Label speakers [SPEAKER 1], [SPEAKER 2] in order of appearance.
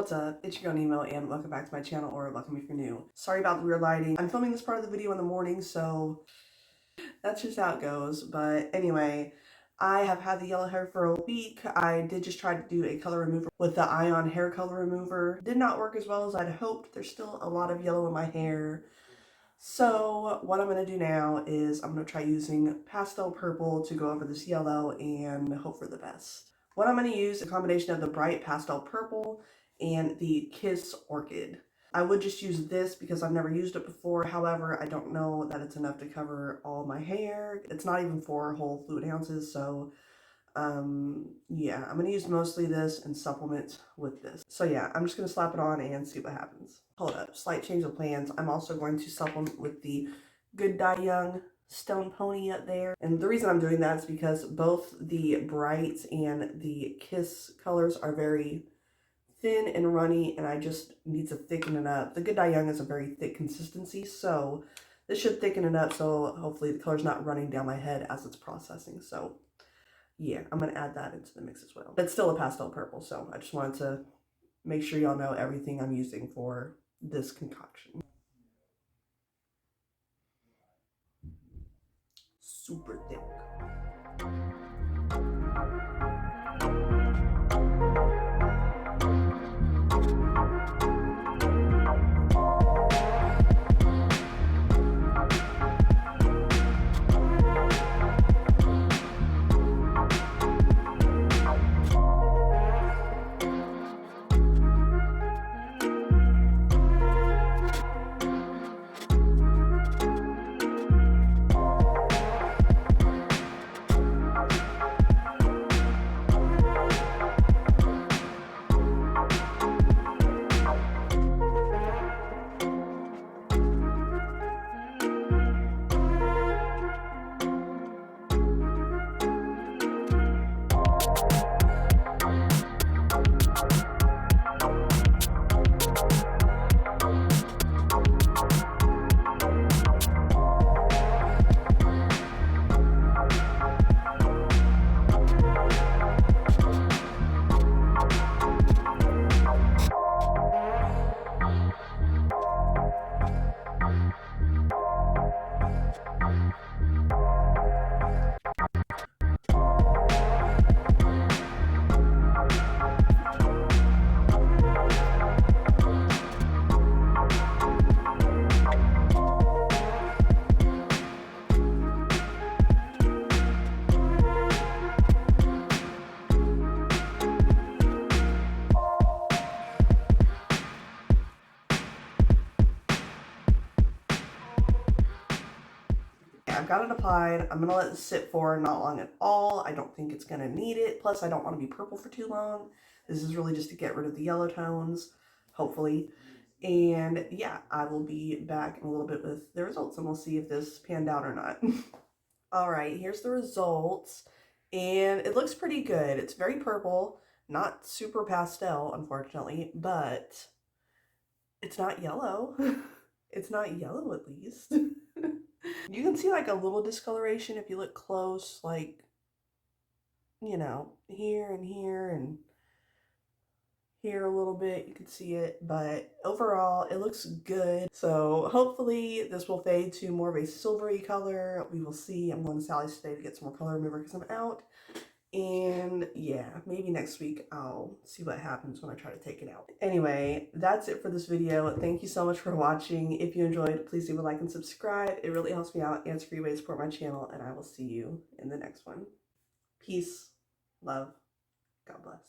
[SPEAKER 1] What's up? It's your girl Nemo and welcome back to my channel, or welcome if you're new. Sorry about the weird lighting. I'm filming this part of the video in the morning, so that's just how it goes. But anyway, I have had the yellow hair for a week. I did just try to do a color remover with the Ion hair color remover. Did not work as well as I'd hoped. There's still a lot of yellow in my hair. So what I'm going to do now is I'm going to try using pastel purple to go over this yellow and hope for the best. What I'm going to use is a combination of the bright pastel purple and the Kiss Orchid. I would just use this because I've never used it before. However, I don't know that it's enough to cover all my hair. It's not even 4 whole fluid ounces, so yeah, I'm gonna use mostly this and supplement with this. So yeah, I'm just gonna slap it on and see what happens. Hold up, slight change of plans. I'm also going to supplement with the Good Die Young Stone Pony up there. And the reason I'm doing that is because both the Bright and the Kiss colors are very thin and runny, and I just need to thicken it up. The Good Die Young is a very thick consistency, so this should thicken it up, so hopefully the color's not running down my head as it's processing. So yeah, I'm going to add that into the mix as well. It's still a pastel purple, so I just wanted to make sure y'all know everything I'm using for this concoction. Super thick. I've got it applied. I'm going to let it sit for not long at all. I don't think it's going to need it. Plus, I don't want to be purple for too long. This is really just to get rid of the yellow tones, hopefully. And yeah, I will be back in a little bit with the results and we'll see if this panned out or not. All right, here's the results. And it looks pretty good. It's very purple, not super pastel, unfortunately, but it's not yellow. It's not yellow, at least. You can see like a little discoloration if you look close, like, you know, here and here and here a little bit. You can see it, but overall it looks good. So hopefully this will fade to more of a silvery color. We will see. I'm going to Sally's today to get some more color remover because I'm out. And yeah, maybe next week I'll see what happens when I try to take it out. Anyway, that's it for this video. Thank you so much for watching. If you enjoyed, please leave a like and subscribe. It really helps me out and it's a free way to support my channel, and I will see you in the next one. Peace, love, God bless.